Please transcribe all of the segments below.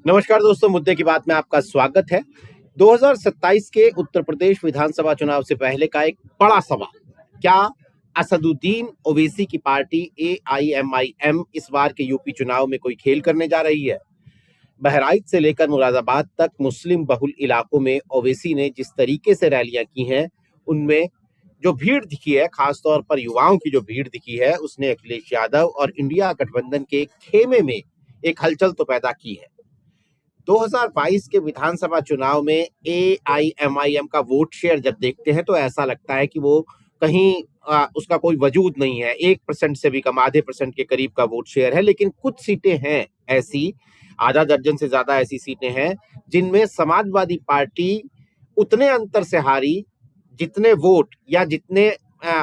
नमस्कार दोस्तों, मुद्दे की बात में आपका स्वागत है। 2027 के उत्तर प्रदेश विधानसभा चुनाव से पहले का एक बड़ा सवाल, क्या असदुद्दीन ओवैसी की पार्टी एआईएमआईएम इस बार के यूपी चुनाव में कोई खेल करने जा रही है? बहराइच से लेकर मुरादाबाद तक मुस्लिम बहुल इलाकों में ओवैसी ने जिस तरीके से रैलियां की हैं, उनमें जो भीड़ दिखी है, खासतौर पर युवाओं की जो भीड़ दिखी है, उसने अखिलेश यादव और इंडिया गठबंधन के खेमे में एक हलचल तो पैदा की है। 2022 के विधानसभा चुनाव में एआईएमआईएम का वोट शेयर जब देखते हैं तो ऐसा लगता है कि वो कहीं उसका कोई वजूद नहीं है। 1% से भी कम, आधे परसेंट के करीब का वोट शेयर है। लेकिन कुछ सीटें हैं ऐसी, आधा दर्जन से ज्यादा ऐसी सीटें हैं जिनमें समाजवादी पार्टी उतने अंतर से हारी जितने वोट या जितने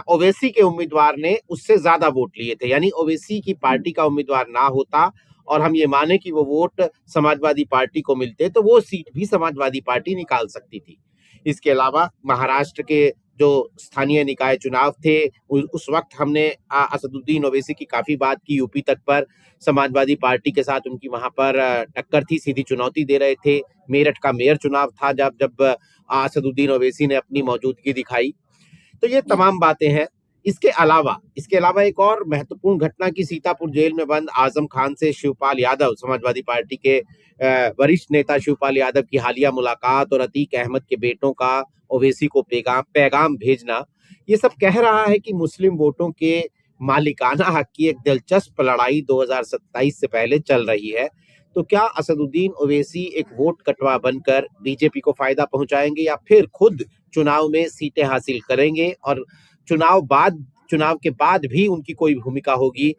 ओवैसी के उम्मीदवार ने उससे ज्यादा वोट लिए थे। यानी ओवैसी की पार्टी का उम्मीदवार ना होता और हम ये माने कि वो वोट समाजवादी पार्टी को मिलते तो वो सीट भी समाजवादी पार्टी निकाल सकती थी। इसके अलावा महाराष्ट्र के जो स्थानीय निकाय चुनाव थे, उस वक्त हमने असदुद्दीन ओवैसी की काफी बात की। यूपी तक पर समाजवादी पार्टी के साथ उनकी वहां पर टक्कर थी, सीधी चुनौती दे रहे थे। मेरठ का मेयर चुनाव था जब जब असदुद्दीन ओवैसी ने अपनी मौजूदगी दिखाई। तो ये तमाम बातें हैं। इसके अलावा एक और महत्वपूर्ण घटना की, सीतापुर जेल में बंद आजम खान से शिवपाल यादव, समाजवादी पार्टी के वरिष्ठ नेता शिवपाल यादव की हालिया मुलाकात और अतीक अहमद के बेटों का ओवैसी को पैगाम भेजना, ये सब कह रहा है कि मुस्लिम वोटों के मालिकाना हक की एक दिलचस्प लड़ाई 2027 से पहले चल रही है। तो क्या असदुद्दीन ओवैसी एक वोट कटवा बनकर बीजेपी को फायदा पहुंचाएंगे या फिर खुद चुनाव में सीटें हासिल करेंगे और चुनाव के बाद भी उनकी कोई भूमिका होगी?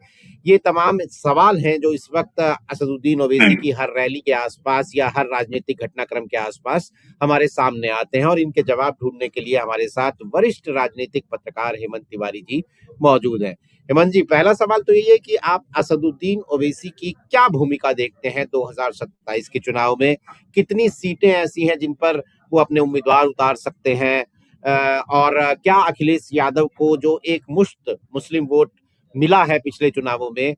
ये तमाम सवाल हैं जो इस वक्त असदुद्दीन ओवैसी की हर रैली के आसपास या हर राजनीतिक घटनाक्रम के आसपास हमारे सामने आते हैं और इनके जवाब ढूंढने के लिए हमारे साथ वरिष्ठ राजनीतिक पत्रकार हेमंत तिवारी जी मौजूद हैं। हेमंत जी, पहला सवाल तो ये है कि आप असदुद्दीन ओवैसी की क्या भूमिका देखते हैं 2027 के चुनाव में? कितनी सीटें ऐसी हैं जिन पर वो अपने उम्मीदवार उतार सकते हैं? और क्या अखिलेश यादव को जो एक मुश्त मुस्लिम वोट मिला है पिछले चुनावों में,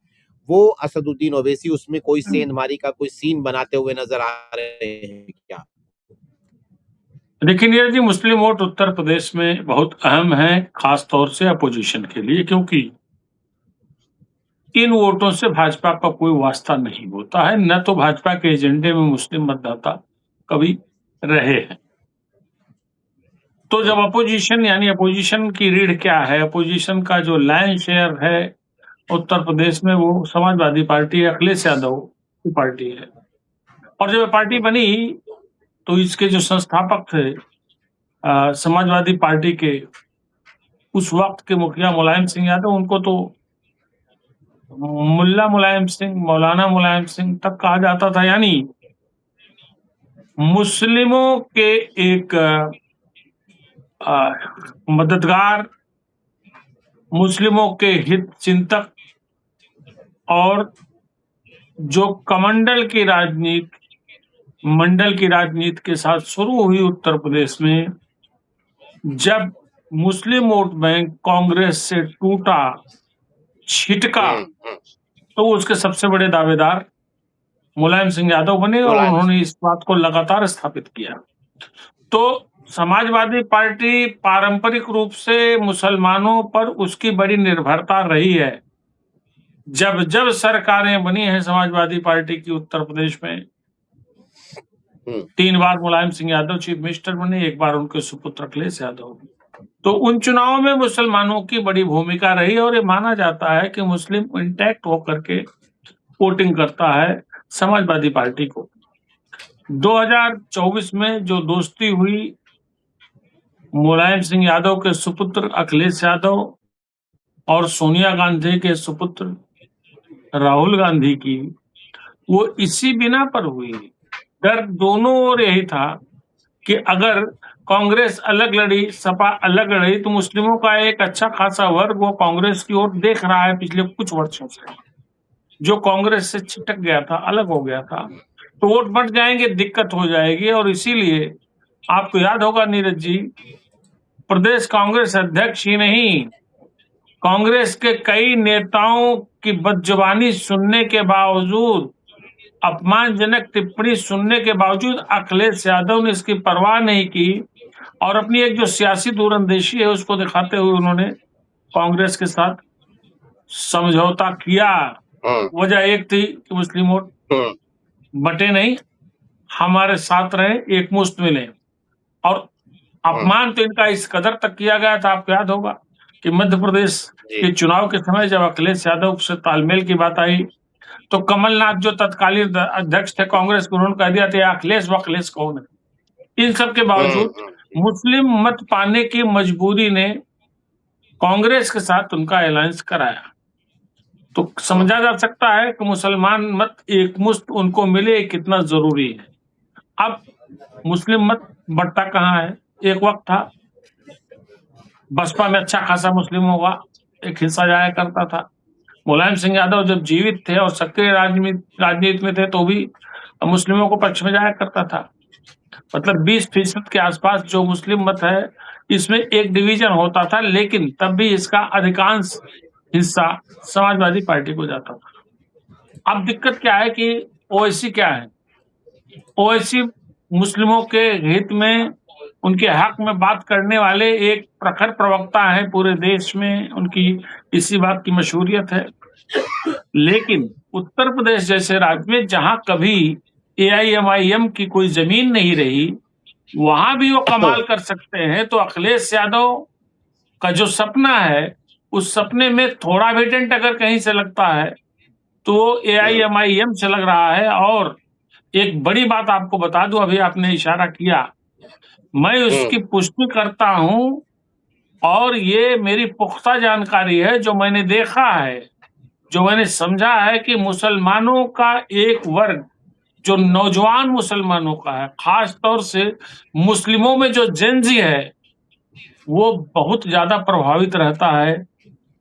वो असदुद्दीन ओवैसी उसमें कोई सेंधमारी का कोई सीन बनाते हुए नजर आ रहे हैं क्या? देखिए नीरज जी, मुस्लिम वोट उत्तर प्रदेश में बहुत अहम है, खास तौर से अपोजिशन के लिए, क्योंकि इन वोटों से भाजपा का कोई वास्ता नहीं होता है। न तो भाजपा के एजेंडे में मुस्लिम मतदाता कभी रहे हैं। तो जब अपोजिशन, यानी अपोजिशन की रीढ़ क्या है, अपोजिशन का जो लाइन शेयर है उत्तर प्रदेश में, वो समाजवादी पार्टी, अखिलेश यादव की पार्टी है। और जब ये पार्टी बनी तो इसके जो संस्थापक थे समाजवादी पार्टी के, उस वक्त के मुखिया मुलायम सिंह यादव, उनको तो मुल्ला मुलायम सिंह, मौलाना मुलायम सिंह तक कहा जाता था। यानी मुस्लिमों के एक मददगार, मुस्लिमों के हित चिंतक, और जो कमंडल की राजनीति, मंडल की राजनीति के साथ शुरू हुई उत्तर प्रदेश में, जब मुस्लिम वोट बैंक कांग्रेस से टूटा, छिटका, तो उसके सबसे बड़े दावेदार मुलायम सिंह यादव बने और उन्होंने इस बात को लगातार स्थापित किया। तो समाजवादी पार्टी पारंपरिक रूप से मुसलमानों पर उसकी बड़ी निर्भरता रही है। जब जब सरकारें बनी हैं समाजवादी पार्टी की उत्तर प्रदेश में, 3 बार मुलायम सिंह यादव चीफ मिनिस्टर बने, 1 बार उनके सुपुत्र अखिलेश यादव। तो उन चुनावों में मुसलमानों की बड़ी भूमिका रही और ये माना जाता है कि मुस्लिम इंटैक्ट होकर के वोटिंग करता है समाजवादी पार्टी को। 2024 में जो दोस्ती हुई मुलायम सिंह यादव के सुपुत्र अखिलेश यादव और सोनिया गांधी के सुपुत्र राहुल गांधी की, वो इसी बिना पर हुई। डर दोनों ओर यही था कि अगर कांग्रेस अलग लड़ी, सपा अलग लड़ी, तो मुस्लिमों का एक अच्छा खासा वर्ग वो कांग्रेस की ओर देख रहा है पिछले कुछ वर्षों से। जो कांग्रेस से छिटक गया था, अलग हो गया था, तो वोट बढ़ जाएंगे, दिक्कत हो जाएगी। और इसीलिए आपको याद होगा नीरज जी, प्रदेश कांग्रेस अध्यक्ष ही नहीं, कांग्रेस के कई नेताओं की बदजुबानी सुनने के बावजूद अपमानजनक टिप्पणी सुनने के बावजूद अखिलेश यादव ने इसकी परवाह नहीं की और अपनी एक जो सियासी दूरंदेशी है उसको दिखाते हुए उन्होंने कांग्रेस के साथ समझौता किया। वजह एक थी कि मुस्लिम वोट बटे नहीं, हमारे साथ रहे, एकमुश्त मिले। और अपमान तो इनका इस कदर तक किया गया था, आपको याद होगा कि मध्य प्रदेश के चुनाव के समय जब अखिलेश यादव से तालमेल की बात आई तो कमलनाथ जो तत्कालीन अध्यक्ष थे कांग्रेस के, उन्होंने कह दिया था अखिलेश व अखिलेश कौन है। इन सब के बावजूद मुस्लिम मत पाने की मजबूरी ने कांग्रेस के साथ उनका अलायंस कराया। तो समझा जा सकता है कि मुसलमान मत एकमुश्त उनको मिले कितना जरूरी है। अब मुस्लिम मत बढ़ता कहाँ है? एक वक्त था बसपा में अच्छा खासा मुस्लिमों का एक हिस्सा जाया करता था। मुलायम सिंह यादव जब जीवित थे और सक्रिय राजनीति में थे तो भी मुस्लिमों को पक्ष में जाया करता था। मतलब 20% के आसपास जो मुस्लिम मत है इसमें एक डिवीजन होता था, लेकिन तब भी इसका अधिकांश हिस्सा समाजवादी पार्टी को जाता था। अब दिक्कत क्या है कि ओवैसी क्या है? ओवैसी मुस्लिमों के हित में, उनके हक में बात करने वाले एक प्रखर प्रवक्ता है पूरे देश में, उनकी इसी बात की मशहूरियत है। लेकिन उत्तर प्रदेश जैसे राज्य में जहां कभी एआईएमआईएम की कोई जमीन नहीं रही, वहां भी वो कमाल कर सकते हैं। तो अखिलेश यादव का जो सपना है, उस सपने में थोड़ा भी डेंट अगर कहीं से लगता है तो एआईएमआईएम से लग रहा है। और एक बड़ी बात आपको बता दूं, अभी आपने इशारा किया, मैं उसकी पुष्टि करता हूं और ये मेरी पुख्ता जानकारी है, जो मैंने देखा है, जो मैंने समझा है कि मुसलमानों का एक वर्ग जो नौजवान मुसलमानों का है, खास तौर से मुस्लिमों में जो जेंजी है, वो बहुत ज्यादा प्रभावित रहता है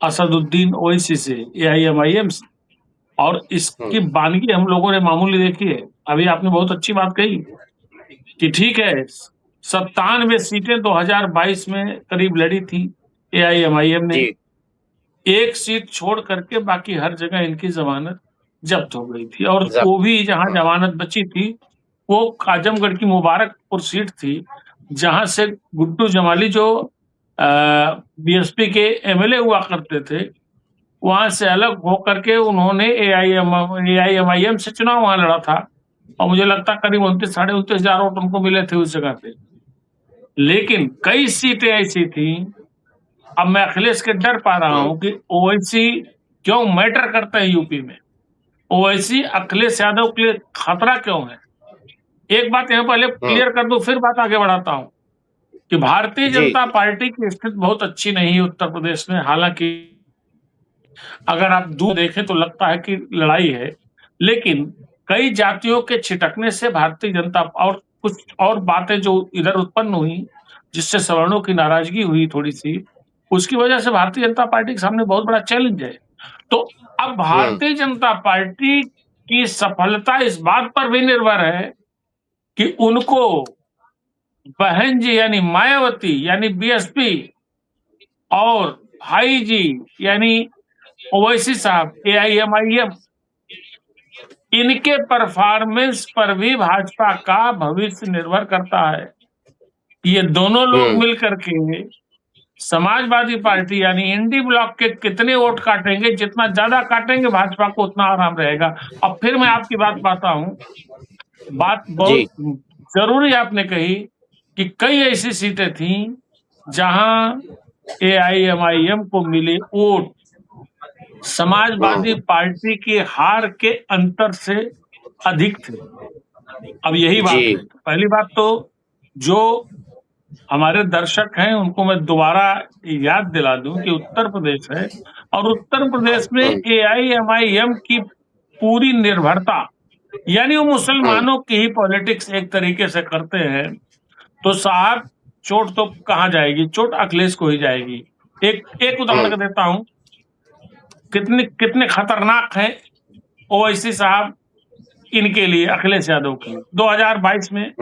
असदुद्दीन ओवैसी से, एआईएमआईएम से। और इसकी बानगी हम लोगों ने मामूली देखी है। अभी आपने बहुत अच्छी बात कही कि ठीक है 97 सीटें 2022 में करीब लड़ी थी एआईएमआईएम ने, एक सीट छोड़ करके बाकी हर जगह इनकी जमानत जब्त हो गई थी। और वो भी जहां जमानत बची थी वो आजमगढ़ की मुबारकपुर सीट थी, जहां से गुड्डू जमाली जो बीएसपी के एमएलए हुआ करते थे, वहां से अलग होकर के उन्होंने एआईएमआईएम से चुनाव वहां लड़ा था और मुझे लगता करीब 29-29,500 वोट उनको मिले थे उस जगह पे। लेकिन कई सीटें ऐसी थी, अब मैं अखिलेश के डर पा रहा हूं कि ओवैसी क्यों मैटर करते हैं यूपी में, ओवैसी अखिलेश यादव के लिए खतरा क्यों है। एक बात यहां पहले क्लियर कर दूं, फिर बात आगे बढ़ाता हूं कि भारतीय जनता पार्टी की स्थिति बहुत अच्छी नहीं है उत्तर प्रदेश में। हालांकि अगर आप दूर देखें तो लगता है कि लड़ाई है, लेकिन कई जातियों के छिटकने से भारतीय जनता और कुछ और बातें जो इधर उत्पन्न हुई जिससे सवर्णों की नाराजगी हुई थोड़ी सी, उसकी वजह से भारतीय जनता पार्टी के सामने बहुत बड़ा चैलेंज है। तो अब भारतीय जनता पार्टी की सफलता इस बात पर भी निर्भर है कि उनको बहन जी यानी मायावती यानी बीएसपी और भाई जी यानी ओवैसी साहब एआईएमआईएम, इनके परफॉर्मेंस पर भी भाजपा का भविष्य निर्भर करता है। ये दोनों लोग मिलकर के समाजवादी पार्टी यानी इंडी ब्लॉक के कितने वोट काटेंगे, जितना ज्यादा काटेंगे भाजपा को उतना आराम रहेगा। अब फिर मैं आपकी बात पाता हूं, बात बहुत जरूरी आपने कही कि कई ऐसी सीटें थी जहां एआईएमआईएम को मिले वोट समाजवादी पार्टी की हार के अंतर से अधिक थे। अब यही बात है। पहली बात तो जो हमारे दर्शक हैं उनको मैं दोबारा याद दिला दूं कि उत्तर प्रदेश है और उत्तर प्रदेश में एआईएमआईएम की पूरी निर्भरता, यानी वो मुसलमानों की ही पॉलिटिक्स एक तरीके से करते हैं। तो साहब चोट तो कहां जाएगी, चोट अखिलेश को ही जाएगी। एक उदाहरण देता हूं, कितने खतरनाक हैं ओवैसी साहब इनके लिए, अखिलेश यादव के लिए। 2022 में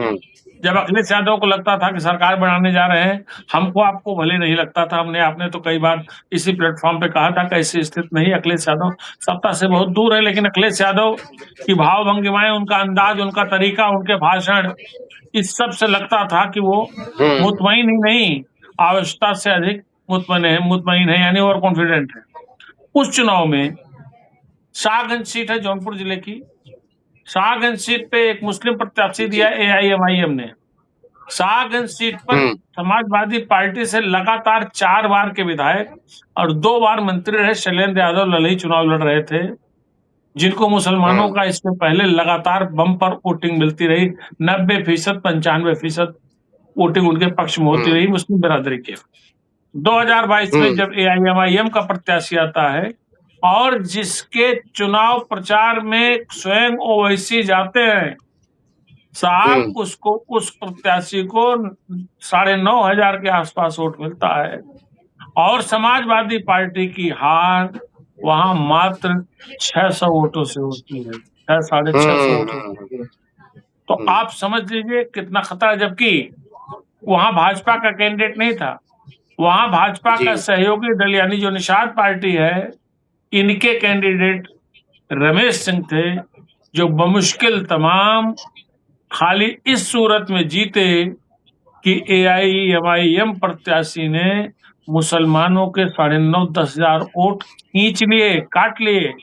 जब अखिलेश यादव को लगता था कि सरकार बनाने जा रहे हैं, हमको आपको भले नहीं लगता था, आपने तो कई बार इसी प्लेटफॉर्म पे कहा था कि ऐसी स्थिति नहीं, अखिलेश यादव सत्ता से बहुत दूर है, लेकिन अखिलेश यादव की भाव भंगिमाएं, उनका अंदाज, उनका तरीका, उनके भाषण, इस सब से लगता था कि वो मुतमईन ही नहीं, आवश्यकता से अधिक मुतमईन है, यानी ओवर कॉन्फिडेंट है। उस चुनाव में शाहगंज सीट है जौनपुर जिले की, शाहगंज सीट पे एक मुस्लिम प्रत्याशी दिया AIMIM ने। शाहगंज सीट पर समाजवादी पार्टी से लगातार 4 बार के विधायक और 2 बार मंत्री रहे शैलेंद्र यादव ललई चुनाव लड़ रहे थे, जिनको मुसलमानों का इससे पहले लगातार बम्पर वोटिंग मिलती रही, 90%, 95% वोटिंग उनके पक्ष में होती रही मुस्लिम बिरादरी के। 2022 में जब AIMIM का प्रत्याशी आता है और जिसके चुनाव प्रचार में स्वयं ओवैसी जाते हैं, साहब उसको, उस प्रत्याशी को 9,500 के आसपास वोट मिलता है और समाजवादी पार्टी की हार वहां मात्र 600 वोटों से होती है, 600-650 वोटों। तो आप समझ लीजिए कितना खतरा, जबकि वहां भाजपा का कैंडिडेट नहीं था, वहां भाजपा का सहयोगी दल यानी जो निषाद पार्टी है, इनके कैंडिडेट रमेश सिंह थे, जो बमुश्किल तमाम खाली इस सूरत में जीते कि AIMIM प्रत्याशी ने मुसलमानों के 9,500-10 हजार वोट खींच लिए, काट लिए।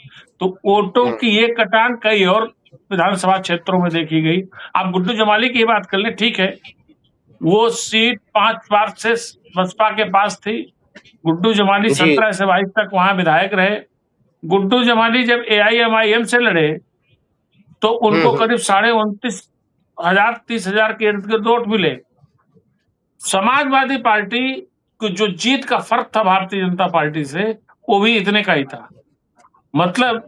तो वोटों की ये कटान कई और विधानसभा क्षेत्रों में देखी गई। आप गुड्डू जमाली की बात कर ले, ठीक है, वो सीट 5 बार से बसपा के पास थी। गुड्डू जमाली 17 से 22 तक वहां विधायक रहे। गुड्डू जमाली जब AIMIM से लड़े तो उनको करीब 29,500 30,000 के इर्द गिर्द वोट मिले। समाजवादी पार्टी को जो जीत का फर्क था भारतीय जनता पार्टी से, वो भी इतने का ही था। मतलब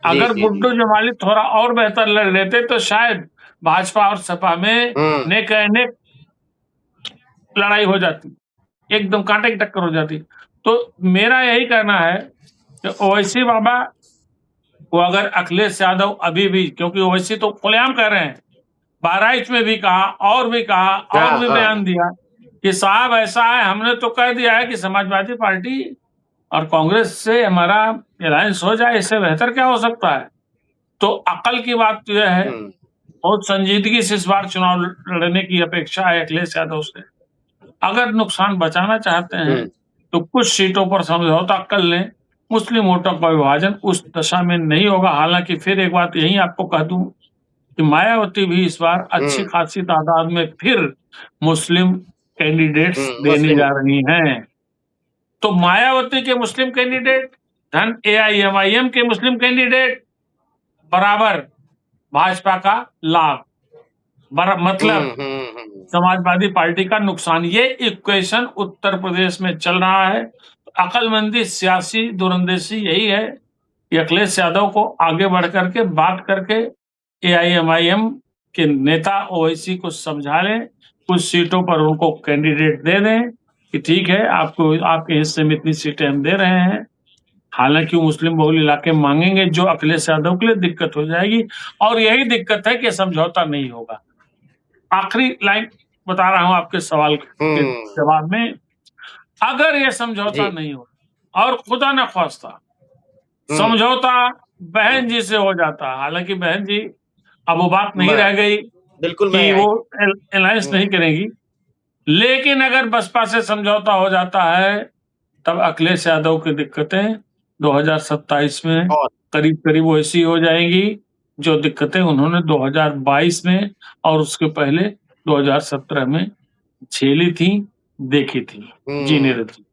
अगर गुड्डू जमाली थोड़ा और बेहतर लड़ लेते तो शायद भाजपा और सपा में नेक लड़ाई हो जाती, एकदम कांटे की टक्कर हो जाती। तो मेरा यही कहना है कि ओवैसी बाबा वो, अगर अखिलेश यादव अभी भी, क्योंकि ओवैसी तो खुलेआम कह रहे हैं, बहराइच में भी कहा और भी कहा और भी बयान दिया कि साहब ऐसा है, हमने तो कह दिया है कि समाजवादी पार्टी और कांग्रेस से हमारा अलायंस हो जाए, इससे बेहतर क्या हो सकता है। तो अकल की बात तो यह है, बहुत संजीदगी से इस बार चुनाव लड़ने की अपेक्षा है अखिलेश यादव से। अगर नुकसान बचाना चाहते हैं तो कुछ सीटों पर समझौता कर लें, मुस्लिम वोटों का विभाजन उस दशा में नहीं होगा। हालांकि फिर एक बात यही आपको कह दूं कि मायावती भी इस बार अच्छी खासी तादाद में फिर मुस्लिम कैंडिडेट्स देने जा रही हैं। तो मायावती के मुस्लिम कैंडिडेट धन AIMIM के मुस्लिम कैंडिडेट बराबर भाजपा का लाभ, मतलब समाजवादी पार्टी का नुकसान। ये इक्वेशन उत्तर प्रदेश में चल रहा है। अकलमंदी, सियासी दूरंदेशी यही है कि अखिलेश यादव को आगे बढ़ करके बात करके AIMIM के नेता ओवैसी को समझा लें, कुछ सीटों पर उनको कैंडिडेट दे दें कि ठीक है, आपको आपके हिस्से में इतनी सीटें हम दे रहे हैं। हालांकि मुस्लिम बहुल इलाके मांगेंगे, जो अखिलेश यादव के लिए दिक्कत हो जाएगी, और यही दिक्कत है कि समझौता नहीं होगा। आखिरी लाइन बता रहा हूं आपके सवाल के जवाब में, अगर ये समझौता नहीं हो और खुदा न ख्वास्ता समझौता बहन जी से हो जाता, हालांकि बहन जी अब वो बात नहीं रह गई बिल्कुल कि वो अलायंस नहीं करेगी, लेकिन अगर बसपा से समझौता हो जाता है तब अखिलेश यादव की दिक्कतें 2027 में करीब करीब वैसी हो जाएंगी जो दिक्कतें उन्होंने 2022 में और उसके पहले 2017 में झेली थी, देखी थी। जी नीरज जी,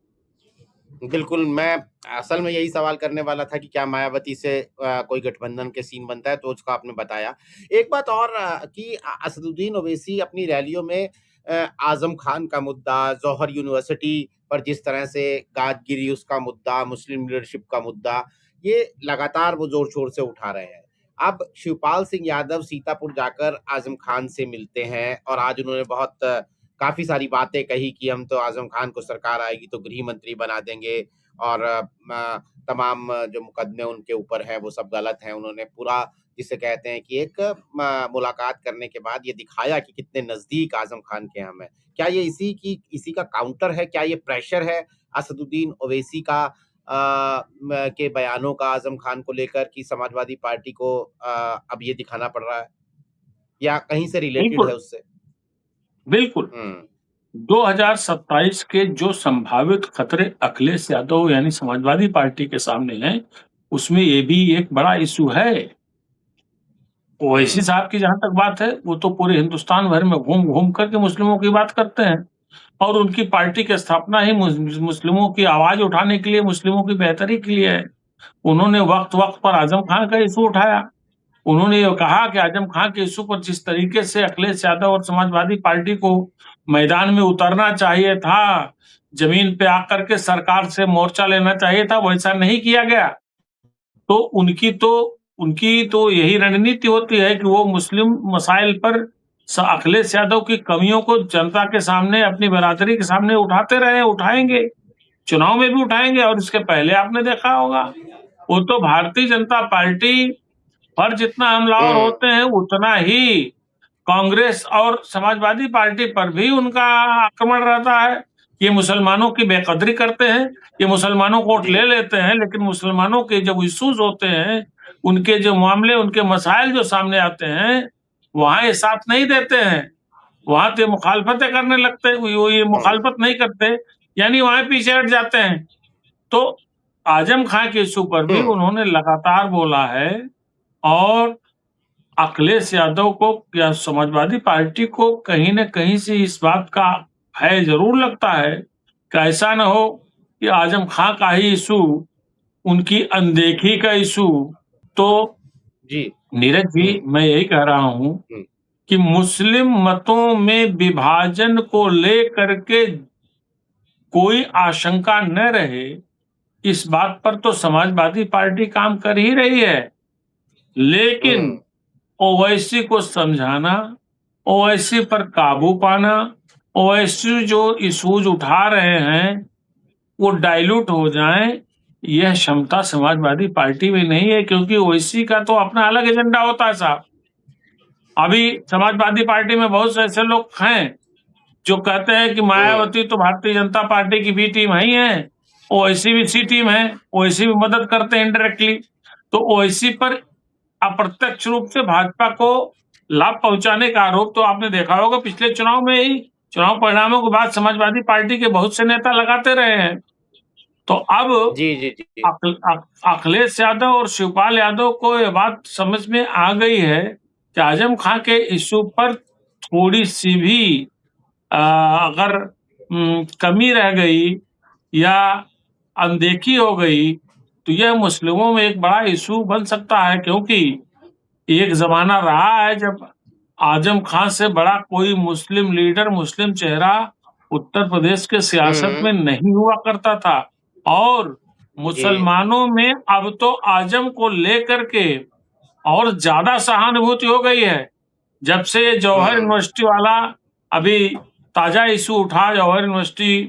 बिल्कुल, मैं असल में यही सवाल करने वाला था कि क्या मायावती से कोई गठबंधन के सीन बनता है, तो उसका आपने बताया। एक बात और कि असदुद्दीन ओवैसी अपनी रैलियों में आजम खान का मुद्दा, जौहर यूनिवर्सिटी पर जिस तरह से गाजगिरी उसका मुद्दा, मुस्लिम लीडरशिप का मुद्दा, ये लगातार वो जोर शोर से उठा रहे हैं। अब शिवपाल सिंह यादव सीतापुर जाकर आजम खान से मिलते हैं और आज उन्होंने बहुत काफी सारी बातें कही कि हम तो आजम खान को सरकार आएगी तो गृह मंत्री बना देंगे और तमाम जो मुकदमे उनके ऊपर है वो सब गलत हैं। उन्होंने पूरा जिसे कहते हैं कि एक मुलाकात करने के बाद ये दिखाया कि कितने नजदीक आजम खान के हम हैं। क्या ये इसी का काउंटर है? क्या ये प्रेशर है असदुद्दीन ओवैसी का के बयानों का आजम खान को लेकर कि समाजवादी पार्टी को अब ये दिखाना पड़ रहा है, या कहीं से रिलेटेड है बिल्कुल, उससे? बिल्कुल। हम्म। 2027 के जो संभावित खतरे अखिलेश यादव यानी समाजवादी पार्टी के सामने हैं, उसमें ये भी एक बड़ा इश्यू है। ओवैसी हम्म। साहब की जहाँ तक बात है, वो तो पूरे हिंदुस्तान भर में घूम-घूम करके मुस्लिमों की बात करते हैं और उनकी पार्टी की स्थापना ही मुस्लिमों की आवाज़ उठाने के लिए, मुस्लिमों की बेहतरी के लिए है। उन्होंने वक़्त-वक़्त पर आज़म खान का इश्यू उठाया। उन्होंने ये कहा कि आज़म खान के इश्यू पर जिस तरीके से अखिलेश यादव और समाजवादी पार्टी को मैदान में उतरना चाहिए था, ज़मीन पे आकर के सरकार से मोर्चा लेना चाहिए था, वैसा नहीं किया गया। तो उनकी तो यही रणनीति होती है कि वो मुस्लिम मसाइल पर अखिलेश यादव की कमियों को जनता के सामने, अपनी बिरादरी के सामने उठाते रहे, उठाएँगे। चुनाव में भी उठाएँगे और इसके पहले आपने देखा होगा, वो तो भारतीय जनता पार्टी पर जितना हमलावर हम्म। होते हैं, उतना ही कांग्रेस और समाजवादी पार्टी पर भी उनका आक्रमण रहता है। ये मुसलमानों की बेकदरी करते हैं, ये मुसलमानों को वोट जी। ले लेते हैं, लेकिन मुसलमानों के जब इश्यूज होते हैं, उनके जो मामले, उनके मसाइल जो सामने आते हैं, वहाँ ये साथ नहीं देते हैं। वहाँ तो ये मुखालफतें करने लगते हैं, वो ये हम्म। मुखालफत नहीं करते, यानी वहाँ पीछे हट जाते हैं। तो आजम खां के इश्यू पर भी हम्म। उन्होंने लगातार बोला है और अखिलेश यादव को या समाजवादी पार्टी को कहीं न कहीं से इस बात का भय ज़रूर लगता है कि ऐसा ना हो कि आज़म खां का ही इश्यू, उनकी अनदेखी का इश्यू। तो जी। नीरज जी, हम्म। मैं यही कह रहा हूँ हम्म। कि मुस्लिम मतों में विभाजन को लेकर के कोई आशंका न रहे, इस बात पर तो समाजवादी पार्टी काम कर ही रही है। लेकिन हम्म। ओवैसी को समझाना, ओवैसी पर काबू पाना, ओवैसी जो इश्यूज उठा रहे हैं, वो डाइल्यूट हो जाएँ, यह क्षमता समाजवादी पार्टी में नहीं है, क्योंकि ओवैसी का तो अपना अलग एजेंडा होता है साहब। अभी समाजवादी पार्टी में बहुत से ऐसे लोग हैं, जो कहते हैं कि हम्म। मायावती तो भारतीय जनता पार्टी की बी टीम है ही है, ओवैसी भी सी टीम है, ओवैसी भी मदद करते हैं इनडायरेक्टली। तो ओवैसी पर अप्रत्यक्ष रूप से भाजपा को लाभ पहुंचाने का आरोप तो आपने देखा होगा पिछले चुनाव में ही, चुनाव परिणामों के बाद समाजवादी पार्टी के बहुत से नेता लगाते रहे हैं। तो अब जी। जी। जी। अखिलेश यादव और शिवपाल यादव को ये बात समझ में आ गई है कि आजम खां के इश्यू पर थोड़ी सी भी अगर कमी रह गई या अनदेखी हो गई, तो यह मुस्लिमों में एक बड़ा इश्यू बन सकता है, क्योंकि एक ज़माना रहा है जब आज़म खां से बड़ा कोई मुस्लिम लीडर, मुस्लिम चेहरा उत्तर प्रदेश के सियासत हम्म। में नहीं हुआ करता था और जी। मुसलमानों में अब तो आज़म को लेकर के और ज़्यादा सहानुभूति हो गई है। जब से ये जौहर हम्म। यूनिवर्सिटी वाला अभी ताज़ा इश्यू उठा, जौहर यूनिवर्सिटी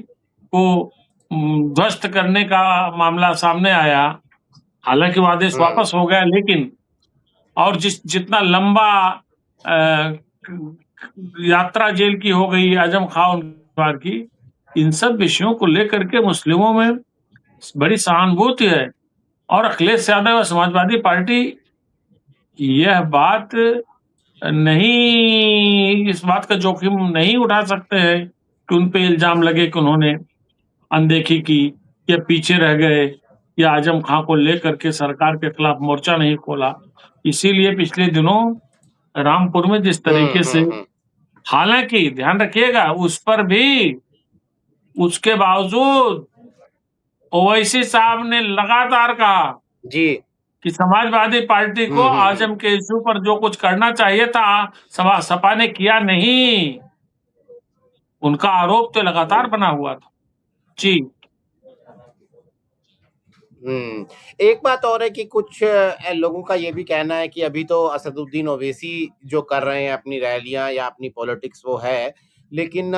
को ध्वस्त करने का मामला सामने आया, हालाँकि वो आदेश हम्म। वापस हो गया, लेकिन और जितना लंबा अ, यात्रा जेल की हो गई आजम खां परिवार की, इन सब विषयों को लेकर के मुस्लिमों में बड़ी सहानुभूति है और अखिलेश यादव और समाजवादी पार्टी यह बात नहीं, इस बात का जोखिम नहीं उठा सकते हैं कि उन पे इल्ज़ाम लगे कि उन्होंने अनदेखी की या पीछे रह गए या आजम खां को लेकर के सरकार के खिलाफ मोर्चा नहीं खोला। इसीलिए पिछले दिनों रामपुर में जिस हम्म। तरीके से, हम्म। हालाँकि ध्यान रखिएगा उस पर भी, उसके बावजूद ओवैसी साहब ने लगातार कहा जी। कि समाजवादी पार्टी को हम्म। आजम के इश्यू पर जो कुछ करना चाहिए था, सपा ने किया नहीं। उनका आरोप तो लगातार हम्म। बना हुआ था। जी। एक बात और है कि कुछ लोगों का ये भी कहना है कि अभी तो असदुद्दीन ओवैसी जो कर रहे हैं अपनी रैलियां या अपनी पॉलिटिक्स वो है, लेकिन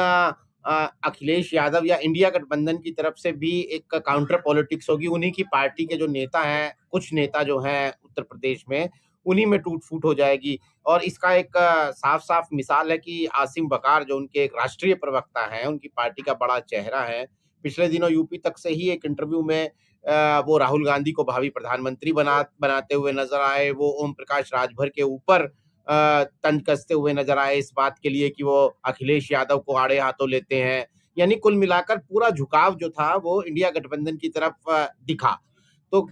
अखिलेश यादव या इंडिया गठबंधन की तरफ से भी एक काउंटर पॉलिटिक्स होगी। उन्हीं की पार्टी के जो नेता हैं, कुछ नेता जो हैं उत्तर प्रदेश में, उन्हीं में टूट फूट हो जाएगी। और इसका एक साफ साफ मिसाल है कि आसिम बकार जो उनके एक राष्ट्रीय प्रवक्ता हैं, उनकी पार्टी का बड़ा चेहरा है, पिछले दिनों यूपी तक से ही एक इंटरव्यू में वो राहुल गांधी को भावी प्रधानमंत्री बनाते हुए नजर आए। वो ओम प्रकाश राजभर के ऊपर तंज कसते हुए नजर आए इस बात के लिए कि वो अखिलेश यादव को आड़े हाथों लेते हैं। यानी कुल मिलाकर पूरा झुकाव जो था वो इंडिया गठबंधन की तरफ दिखा। तो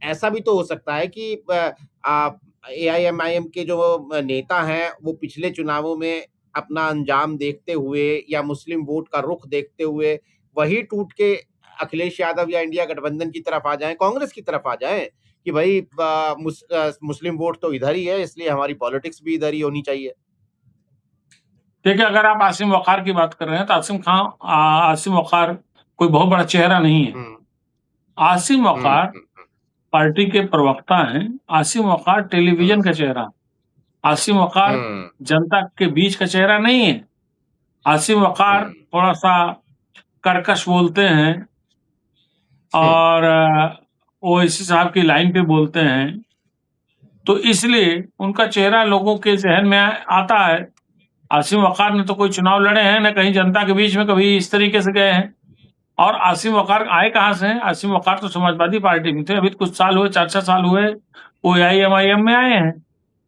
ऐसा भी तो हो सकता है कि एआईएमआईएम के जो नेता हैं वो पिछले चुनावों में अपना अंजाम देखते हुए या मुस्लिम वोट का रुख देखते हुए वही टूट के अखिलेश यादव या इंडिया गठबंधन की तरफ आ जाएं, कांग्रेस की तरफ आ जाएं कि भाई मुस्लिम वोट तो इधर ही है, इसलिए हमारी पॉलिटिक्स भी इधर ही होनी चाहिए। देखिए, अगर आप आसिम वक़ार की बात कर रहे हैं तो आसिम वक़ार कोई बहुत बड़ा चेहरा नहीं है। आसिम वक़ार पार्टी के प्रवक्ता हैं। आसिम वक़ार टेलीविजन का चेहरा, आसिम वक़ार जनता के बीच का चेहरा नहीं है। आसिम वक़ार थोड़ा-सा कर्कश बोलते हैं और ओवैसी साहब की लाइन पे बोलते हैं, तो इसलिए उनका चेहरा लोगों के ज़हन में आता है। आसिम वक़ार ने तो कोई चुनाव लड़े हैं, ना कहीं जनता के बीच में कभी इस तरीके से गए हैं। और आसिम वक़ार आए कहाँ से हैं? आसिम वक़ार तो समाजवादी पार्टी में थे, अभी कुछ साल हुए, 4-6 साल हुए, वो एआईएमआईएम में आए हैं,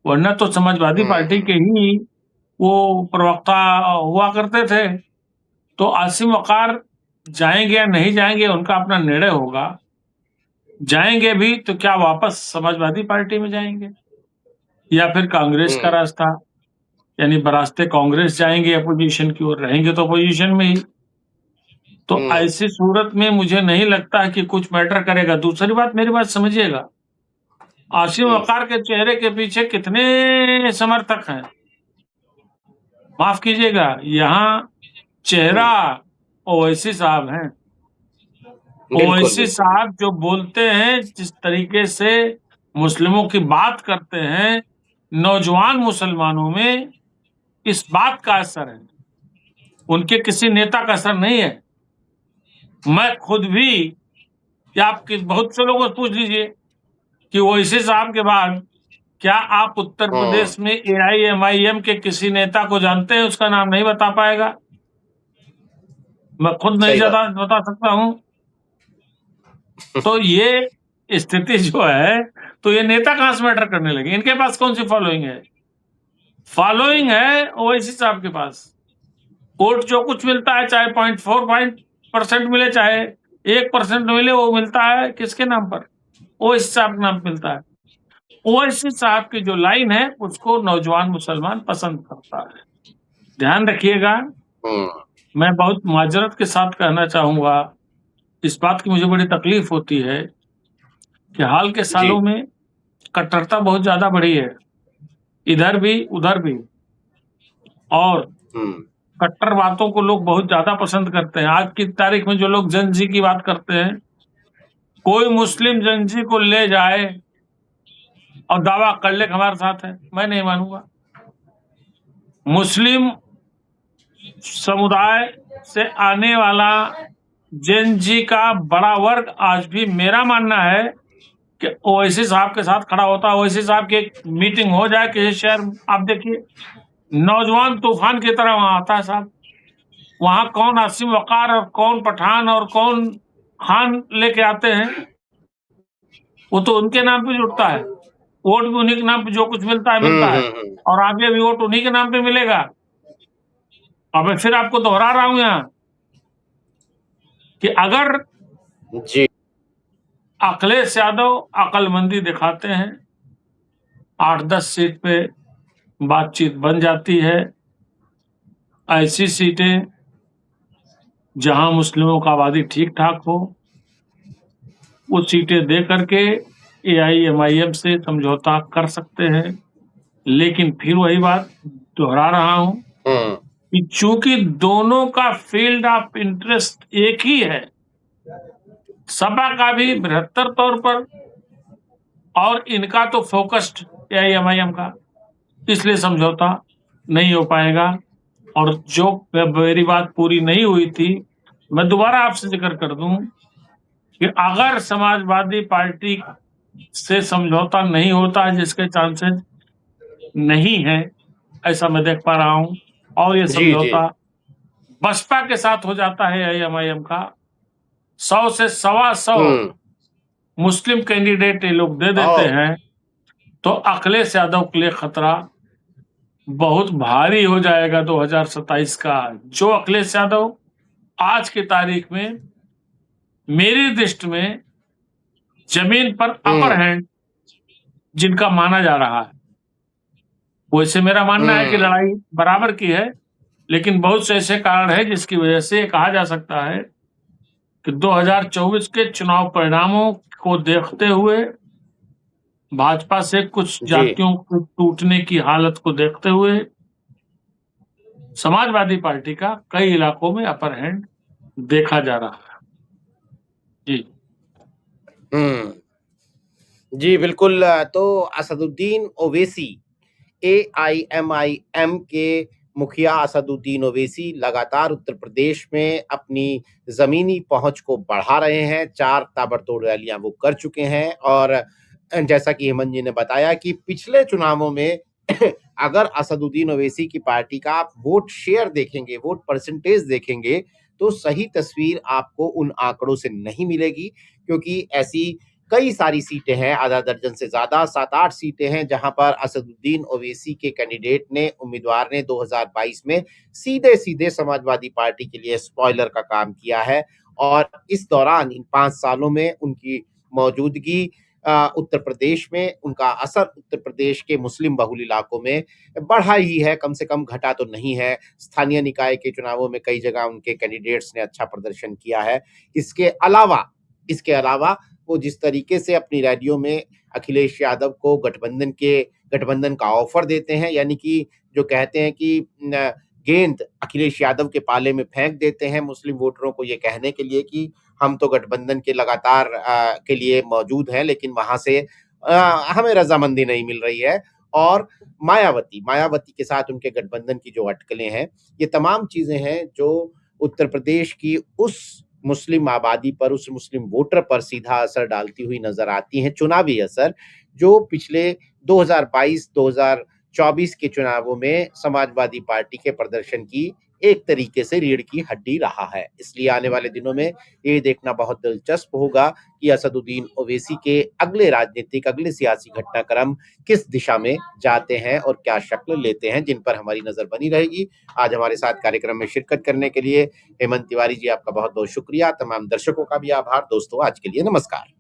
वरना तो समाजवादी पार्टी के ही वो प्रवक्ता हुआ करते थे। तो आसिम वक़ार जाएँगे या नहीं जाएँगे, उनका अपना निर्णय होगा। जाएँगे भी तो क्या वापस समाजवादी पार्टी में जाएँगे या फिर कांग्रेस का रास्ता, यानी बरास्ते कांग्रेस जाएँगे अपोजिशन की ओर, रहेंगे तो अपोजिशन में ही। तो ऐसी सूरत में मुझे नहीं लगता है कि कुछ मैटर करेगा। दूसरी बात, मेरी बात समझिएगा, आसिम वक़ार के चेहरे के पीछे कितने समर्थक हैं? माफ कीजिएगा, यहाँ चेहरा ओवैसी साहब हैं। ओवैसी साहब जो बोलते हैं, जिस तरीके से मुस्लिमों की बात करते हैं, नौजवान मुसलमानों में इस बात का असर है, उनके किसी नेता का असर नहीं है। मैं खुद भी, या आप बहुत से लोगों से पूछ लीजिए कि ओवैसी साहब के बाद क्या आप उत्तर प्रदेश में एआईएमआईएम के किसी नेता को जानते हैं? उसका नाम नहीं बता पाएगा। मैं खुद नहीं बता सकता हूं। तो ये स्थिति जो है, तो ये नेता कहां से मैटर करने लगे? इनके पास कौन सी फॉलोइंग है? फॉलोइंग है ओवैसी साहब के पास। वोट जो कुछ मिलता है, चाहे 0.4% मिले, चाहे 1% मिले, वो मिलता है किसके नाम पर? ओवैसी साहब के नाम मिलता है। ओवैसी साहब की जो लाइन है, उसको नौजवान मुसलमान पसंद करता है। ध्यान रखिएगा, मैं बहुत माजरत के साथ कहना चाहूंगा, इस बात की मुझे बड़ी तकलीफ होती है कि हाल के सालों में कट्टरता बहुत ज्यादा बढ़ी है, इधर भी उधर भी, और कट्टर बातों को लोग बहुत ज्यादा पसंद करते हैं। आज की तारीख में जो लोग जनजी की बात करते हैं, कोई मुस्लिम जनजी को ले जाए और दावा कर ले हमारे साथ है, मैं नहीं मानूंगा। मुस्लिम समुदाय से आने वाला जनजी का बड़ा वर्ग आज भी, मेरा मानना है कि ओवैसी साहब के साथ खड़ा होता है। ओवैसी साहब की एक मीटिंग हो जाए किसी शहर, आप देखिए, नौजवान तूफान की तरह वहां आता है साहब। वहां कौन आसिम वक़ार और कौन पठान और कौन खान लेके आते हैं, वो तो उनके नाम पे जुटता है। वोट भी उन्हीं के नाम पे, जो कुछ मिलता है मिलता है, और आगे भी वोट उन्हीं के नाम पे मिलेगा। अब मैं फिर आपको दोहरा रहा हूं यहाँ कि अगर अखिलेश यादव अक्लमंदी दिखाते हैं, 8-10 सीट पे बातचीत बन जाती है। ऐसी सीटें जहां मुस्लिमों का आबादी ठीक ठाक हो, वो सीटें दे करके एआईएमआईएम से समझौता कर सकते हैं। लेकिन फिर वही बात दोहरा रहा हूं कि चूंकि दोनों का फील्ड ऑफ इंटरेस्ट एक ही है, सपा का भी बृहत्तर तौर पर और इनका तो फोकस्ड एआईएमआईएम का, इसलिए समझौता नहीं हो पाएगा। और जो मेरी बात पूरी नहीं हुई थी, मैं दोबारा आपसे जिक्र कर दूं कि अगर समाजवादी पार्टी से समझौता नहीं होता है, जिसके चांसेस नहीं है, ऐसा मैं देख पा रहा हूँ। और ये जी, जी। समझौता बसपा के साथ हो जाता है एआईएमआईएम का, 100 से सवा 100 हुँ। मुस्लिम कैंडिडेट ये लोग दे देते ओह! हैं, तो अखिलेश यादव के लिए खतरा बहुत भारी हो जाएगा 2027 का। जो अखिलेश यादव आज की तारीख में मेरी दृष्टि में जमीन पर अपर हुँ, हैंड जिनका माना जा रहा है, वैसे मेरा मानना है कि हुँ। लड़ाई बराबर की है, लेकिन बहुत से ऐसे कारण हैं जिसकी वजह से ये कहा जा सकता है कि 2024 के चुनाव परिणामों को देखते हुए, भाजपा से कुछ जी। जातियों को टूटने की हालत को देखते हुए, समाजवादी पार्टी का कई इलाकों में अपर हैंड देखा जा रहा है। जी। हुँ। जी, बिल्कुल तो असदुद्दीन ओवैसी एआईएमआईएम के मुखिया असदुद्दीन ओवैसी लगातार उत्तर प्रदेश में अपनी ज़मीनी पहुँच को बढ़ा रहे हैं। 4 ताबड़तोड़ रैलियाँ वो कर चुके हैं और जैसा कि हेमंत जी ने बताया कि पिछले चुनावों में अगर असदुद्दीन ओवैसी की पार्टी का आप वोट शेयर देखेंगे, वोट परसेंटेज देखेंगे, तो सही तस्वीर आपको उन आंकड़ों से नहीं मिलेगी क्योंकि ऐसी कई सारी सीटें हैं, आधा दर्जन से ज़्यादा 7-8 सीटें हैं, जहां पर असदुद्दीन ओवैसी के कैंडिडेट ने उम्मीदवार ने 2022 में सीधे-सीधे समाजवादी पार्टी के लिए स्पॉइलर का काम किया है और इस दौरान इन 5 सालों में उनकी मौजूदगी उत्तर प्रदेश में, उनका असर उत्तर प्रदेश के मुस्लिम बहुल इलाकों में बढ़ा ही है, कम से कम घटा तो नहीं है। स्थानीय निकाय के चुनावों में कई जगह उनके कैंडिडेट्स ने अच्छा प्रदर्शन किया है। इसके अलावा वो जिस तरीके से अपनी रैलियों में अखिलेश यादव को गठबंधन का ऑफर देते हैं, यानी कि जो कहते हैं कि गेंद अखिलेश यादव के पाले में फेंक देते हैं मुस्लिम वोटरों को ये कहने के लिए कि हम तो गठबंधन के लगातार के लिए मौजूद हैं, लेकिन वहां से हमें रजामंदी नहीं मिल रही है। और मायावती के साथ उनके गठबंधन की जो अटकलें हैं, ये तमाम चीजें हैं जो उत्तर प्रदेश की उस मुस्लिम आबादी पर, उस मुस्लिम वोटर पर सीधा असर डालती हुई नजर आती हैं, चुनावी असर, जो पिछले 2022-2024 के चुनावों में समाजवादी पार्टी के प्रदर्शन की एक तरीके से रीढ़ की हड्डी रहा है। इसलिए आने वाले दिनों में ये देखना बहुत दिलचस्प होगा कि असदुद्दीन ओवैसी के अगले सियासी घटनाक्रम किस दिशा में जाते हैं और क्या शक्ल लेते हैं, जिन पर हमारी नजर बनी रहेगी। आज हमारे साथ कार्यक्रम में शिरकत करने के लिए हेमंत तिवारी जी, आपका बहुत बहुत शुक्रिया। तमाम दर्शकों का भी आभार। दोस्तों, आज के लिए नमस्कार।